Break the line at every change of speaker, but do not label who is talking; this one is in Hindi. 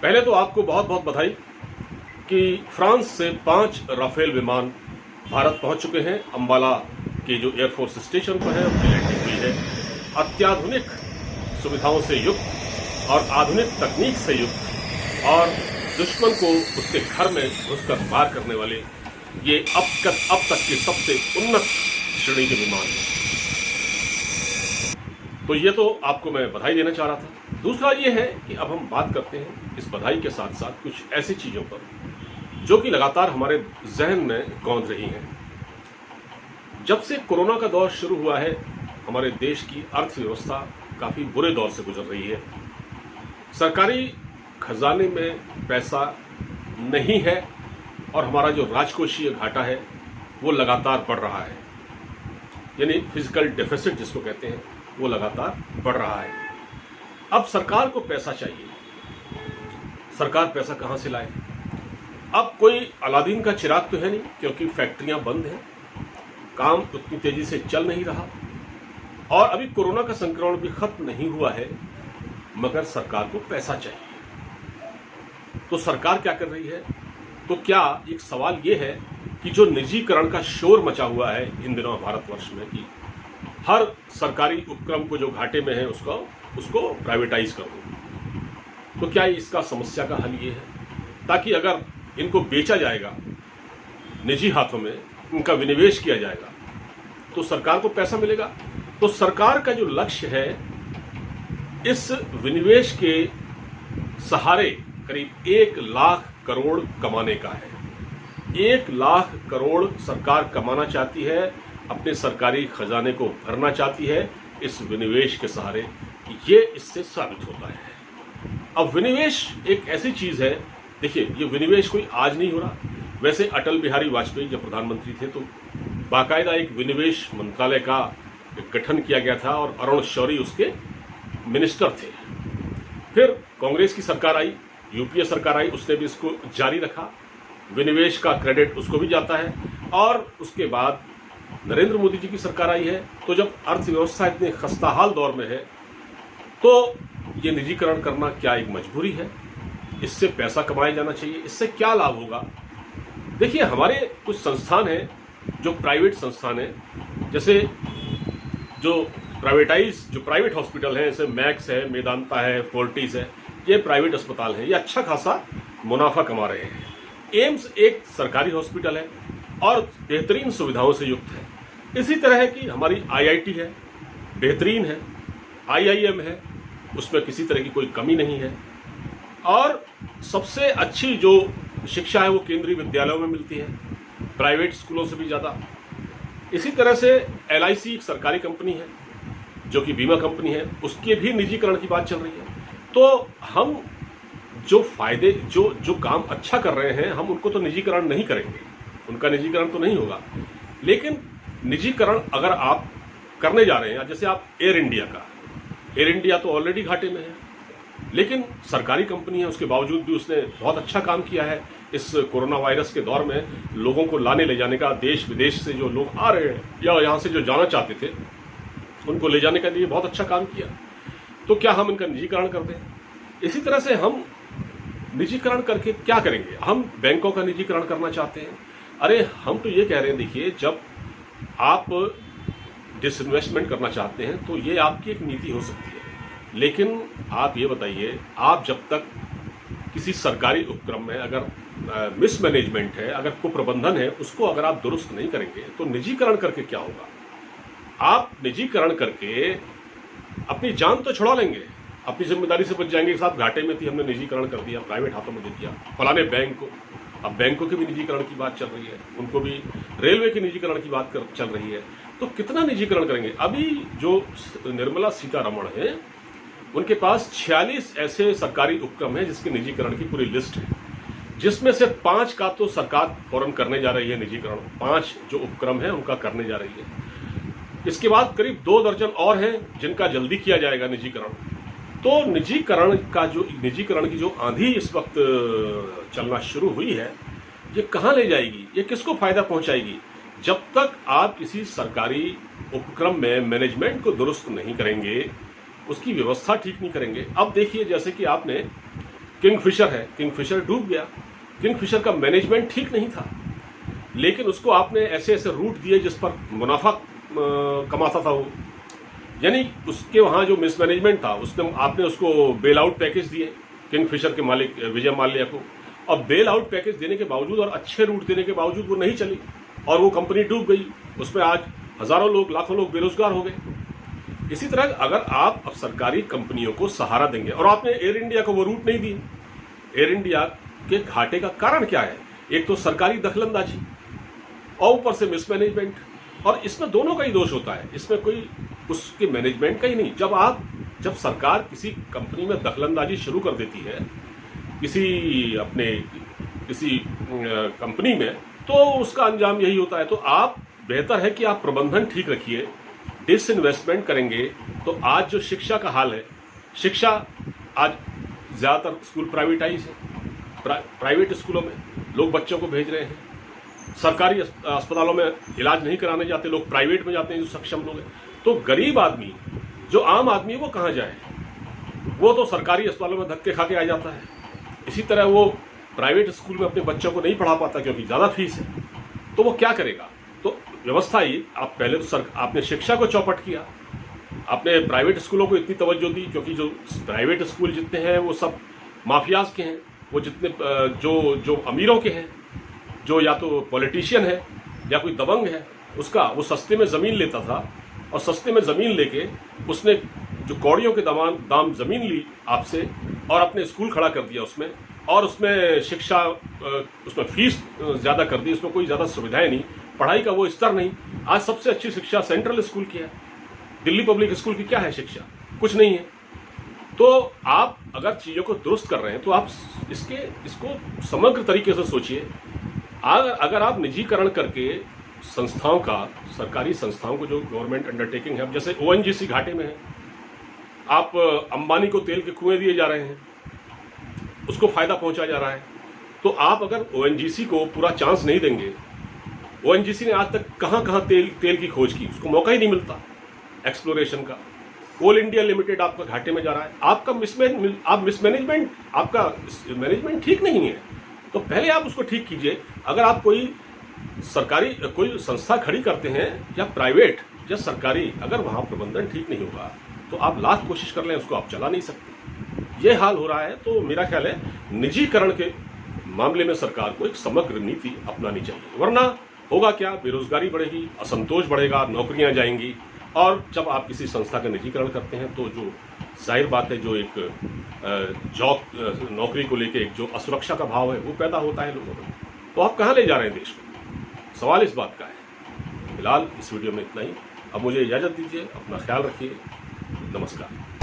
पहले तो आपको बहुत बहुत बधाई कि फ्रांस से 5 राफेल विमान भारत पहुंच चुके हैं। अंबाला के जो एयरफोर्स स्टेशन पर है उनकी लैंडिंग हुई है। अत्याधुनिक सुविधाओं से युक्त और आधुनिक तकनीक से युक्त और दुश्मन को उसके घर में घुसकर मार करने वाले ये अब तक के सबसे उन्नत श्रेणी के विमान हैं। तो ये तो आपको मैं बधाई देना चाह रहा था। दूसरा ये है कि अब हम बात करते हैं इस बधाई के साथ साथ कुछ ऐसी चीज़ों पर जो कि लगातार हमारे जहन में गौंध रही हैं। जब से कोरोना का दौर शुरू हुआ है, हमारे देश की अर्थव्यवस्था काफ़ी बुरे दौर से गुजर रही है। सरकारी खजाने में पैसा नहीं है और हमारा जो राजकोषीय घाटा है वो लगातार बढ़ रहा है, यानी फिजिकल डेफिसिट जिसको कहते हैं वो लगातार बढ़ रहा है। अब सरकार को पैसा चाहिए, सरकार पैसा कहाँ से लाए? अब कोई अलादीन का चिराग तो है नहीं, क्योंकि फैक्ट्रियां बंद हैं, काम उतनी तेजी से चल नहीं रहा और अभी कोरोना का संक्रमण भी खत्म नहीं हुआ है, मगर सरकार को पैसा चाहिए। तो सरकार क्या कर रही है? तो क्या एक सवाल ये है कि जो निजीकरण का शोर मचा हुआ है इन दिनों भारतवर्ष में कि हर सरकारी उपक्रम को जो घाटे में है उसको प्राइवेटाइज कर दो, तो क्या इसका समस्या का हल ये है ताकि अगर इनको बेचा जाएगा निजी हाथों में, इनका विनिवेश किया जाएगा तो सरकार को पैसा मिलेगा। तो सरकार का जो लक्ष्य है इस विनिवेश के सहारे करीब 1 लाख करोड़ कमाने का है। 1 लाख करोड़ सरकार कमाना चाहती है, अपने सरकारी खजाने को भरना चाहती है इस विनिवेश के सहारे। ये इससे साबित होता है। अब विनिवेश एक ऐसी चीज है, देखिए ये विनिवेश कोई आज नहीं हो रहा। वैसे अटल बिहारी वाजपेयी जब प्रधानमंत्री थे तो बाकायदा एक विनिवेश मंत्रालय का गठन किया गया था और अरुण शौरी उसके मिनिस्टर थे। फिर कांग्रेस की सरकार आई, यूपीए सरकार आई, उसने भी इसको जारी रखा, विनिवेश का क्रेडिट उसको भी जाता है। और उसके बाद नरेंद्र मोदी जी की सरकार आई है, तो जब अर्थव्यवस्था इतने खस्ताहाल दौर में है तो ये निजीकरण करना क्या एक मजबूरी है? इससे पैसा कमाया जाना चाहिए, इससे क्या लाभ होगा? देखिए हमारे कुछ संस्थान हैं जो प्राइवेट संस्थान हैं, जैसे जो प्राइवेट हॉस्पिटल हैं, जैसे मैक्स है, मेदांता है, फोर्टिस है, ये प्राइवेट अस्पताल हैं, ये अच्छा खासा मुनाफा कमा रहे हैं। एम्स एक सरकारी हॉस्पिटल है और बेहतरीन सुविधाओं से युक्त है। इसी तरह है कि हमारी आईआईटी है, बेहतरीन है, आईआईएम है, उसमें किसी तरह की कोई कमी नहीं है और सबसे अच्छी जो शिक्षा है वो केंद्रीय विद्यालयों में मिलती है, प्राइवेट स्कूलों से भी ज़्यादा। इसी तरह से एलआईसी एक सरकारी कंपनी है जो कि बीमा कंपनी है, उसके भी निजीकरण की बात चल रही है। तो हम जो फायदे जो काम अच्छा कर रहे हैं हम उनको तो निजीकरण नहीं करेंगे, उनका निजीकरण तो नहीं होगा। लेकिन निजीकरण अगर आप करने जा रहे हैं, जैसे आप एयर इंडिया तो ऑलरेडी घाटे में है, लेकिन सरकारी कंपनी है, उसके बावजूद भी उसने बहुत अच्छा काम किया है इस कोरोना वायरस के दौर में। लोगों को लाने ले जाने का, देश विदेश से जो लोग आ रहे हैं या यहाँ से जो जाना चाहते थे उनको ले जाने के लिए बहुत अच्छा काम किया। तो क्या हम इनका निजीकरण कर दें? इसी तरह से हम निजीकरण करके क्या करेंगे? हम बैंकों का निजीकरण करना चाहते हैं। अरे हम तो ये कह रहे हैं, देखिए जब आप डिसइन्वेस्टमेंट करना चाहते हैं तो ये आपकी एक नीति हो सकती है, लेकिन आप ये बताइए, आप जब तक किसी सरकारी उपक्रम में अगर मिसमैनेजमेंट है, अगर कुप्रबंधन है, उसको अगर आप दुरुस्त नहीं करेंगे तो निजीकरण करके क्या होगा? आप निजीकरण करके अपनी जान तो छुड़ा लेंगे, अपनी जिम्मेदारी से बच जाएंगे। साथ घाटे में थी, हमने निजीकरण कर दिया, प्राइवेट हाथों में दे दिया, फलाने बैंक को। अब बैंकों के भी निजीकरण की बात चल रही है, उनको भी, रेलवे के निजीकरण की बात चल रही है। तो कितना निजीकरण करेंगे? अभी जो निर्मला सीतारमण है उनके पास 46 ऐसे सरकारी उपक्रम हैं जिसके निजीकरण की पूरी लिस्ट है, जिसमें से 5 का तो सरकार फौरन करने जा रही है निजीकरण। 5 जो उपक्रम है उनका करने जा रही है। इसके बाद करीब 2 दर्जन और हैं जिनका जल्दी किया जाएगा निजीकरण। तो निजीकरण की जो आंधी इस वक्त चलना शुरू हुई है, ये कहाँ ले जाएगी? ये किसको फायदा पहुंचाएगी? जब तक आप किसी सरकारी उपक्रम में मैनेजमेंट को दुरुस्त नहीं करेंगे, उसकी व्यवस्था ठीक नहीं करेंगे। अब देखिए, जैसे कि आपने किंगफिशर है, किंगफिशर डूब गया। किंगफिशर का मैनेजमेंट ठीक नहीं था, लेकिन उसको आपने ऐसे ऐसे रूट दिए जिस पर मुनाफा कमाता था वो, यानी उसके वहाँ जो मिसमैनेजमेंट था उसमें आपने उसको बेल आउट पैकेज दिए किंगफिशर के मालिक विजय माल्या को, और बेल आउट पैकेज देने के बावजूद और अच्छे रूट देने के बावजूद वो नहीं चली और वो कंपनी डूब गई। उसमें आज हजारों लोग, लाखों लोग बेरोजगार हो गए। इसी तरह अगर आप अब सरकारी कंपनियों को सहारा देंगे, और आपने एयर इंडिया को वो रूट नहीं दिए, एयर इंडिया के घाटे का कारण क्या है? एक तो सरकारी दखलंदाजी और ऊपर से मिसमैनेजमेंट, और इसमें दोनों का ही दोष होता है, इसमें कोई उसके मैनेजमेंट का ही नहीं। जब सरकार किसी कंपनी में दखलंदाजी शुरू कर देती है, किसी कंपनी में, तो उसका अंजाम यही होता है। तो आप बेहतर है कि आप प्रबंधन ठीक रखिए, डिसइन्वेस्टमेंट करेंगे तो आज जो शिक्षा का हाल है, शिक्षा आज ज़्यादातर स्कूल प्राइवेटाइज है, प्राइवेट स्कूलों में लोग बच्चों को भेज रहे हैं, सरकारी अस्पतालों में इलाज नहीं कराने जाते, लोग प्राइवेट में जाते हैं जो सक्षम लोग हैं। तो गरीब आदमी, जो आम आदमी है, वो कहाँ जाए? वो तो सरकारी अस्पतालों में धक्के खा के आ जाता है। इसी तरह वो प्राइवेट स्कूल में अपने बच्चों को नहीं पढ़ा पाता क्योंकि ज़्यादा फीस है, तो वो क्या करेगा? तो व्यवस्था ही, आप पहले तो आपने शिक्षा को चौपट किया, आपने प्राइवेट स्कूलों को इतनी तवज्जो दी, क्योंकि जो प्राइवेट स्कूल जितने हैं वो सब माफियाज के हैं, वो जितने जो अमीरों के हैं, जो या तो पॉलिटिशियन है या कोई दबंग है, वो सस्ते में ज़मीन लेता था, और सस्ते में ज़मीन लेके उसने जो कौड़ियों के दाम ज़मीन ली आपसे और अपने स्कूल खड़ा कर दिया उसमें, और उसमें शिक्षा, उसमें फीस ज़्यादा कर दी, उसमें कोई ज़्यादा सुविधाएं नहीं, पढ़ाई का वो स्तर नहीं। आज सबसे अच्छी शिक्षा सेंट्रल स्कूल की है, दिल्ली पब्लिक स्कूल की क्या है शिक्षा? कुछ नहीं है। तो आप अगर चीज़ों को दुरुस्त कर रहे हैं तो आप इसको समग्र तरीके से सोचिए। अगर आप निजीकरण करके संस्थाओं का, सरकारी संस्थाओं को, जो गवर्नमेंट अंडरटेकिंग है, जैसे ओएनजीसी घाटे में है, आप अंबानी को तेल के कुएं दिए जा रहे हैं, उसको फायदा पहुंचा जा रहा है, तो आप अगर ओएनजीसी को पूरा चांस नहीं देंगे, ओएनजीसी ने आज तक कहां कहां तेल की खोज की, उसको मौका ही नहीं मिलता एक्सप्लोरेशन का। कोल इंडिया लिमिटेड आपका घाटे में जा रहा है, आपका मिसमैनेजमेंट, आपका मैनेजमेंट ठीक नहीं है। तो पहले आप उसको ठीक कीजिए। अगर आप कोई सरकारी कोई संस्था खड़ी करते हैं, या प्राइवेट या सरकारी, अगर वहां प्रबंधन ठीक नहीं होगा तो आप लाख कोशिश कर लें, उसको आप चला नहीं सकते। ये हाल हो रहा है। तो मेरा ख्याल है निजीकरण के मामले में सरकार को एक समग्र नीति अपनानी चाहिए, वरना होगा क्या? बेरोजगारी बढ़ेगी, असंतोष बढ़ेगा, नौकरियां जाएंगी, और जब आप किसी संस्था का निजीकरण करते हैं तो जो जाहिर बात है, जो एक जॉब, नौकरी को लेके एक जो असुरक्षा का भाव है वो पैदा होता है लोगों में। तो आप कहाँ ले जा रहे हैं देश को? सवाल इस बात का है। फिलहाल इस वीडियो में इतना ही। अब मुझे इजाज़त दीजिए, अपना ख्याल रखिए, नमस्कार।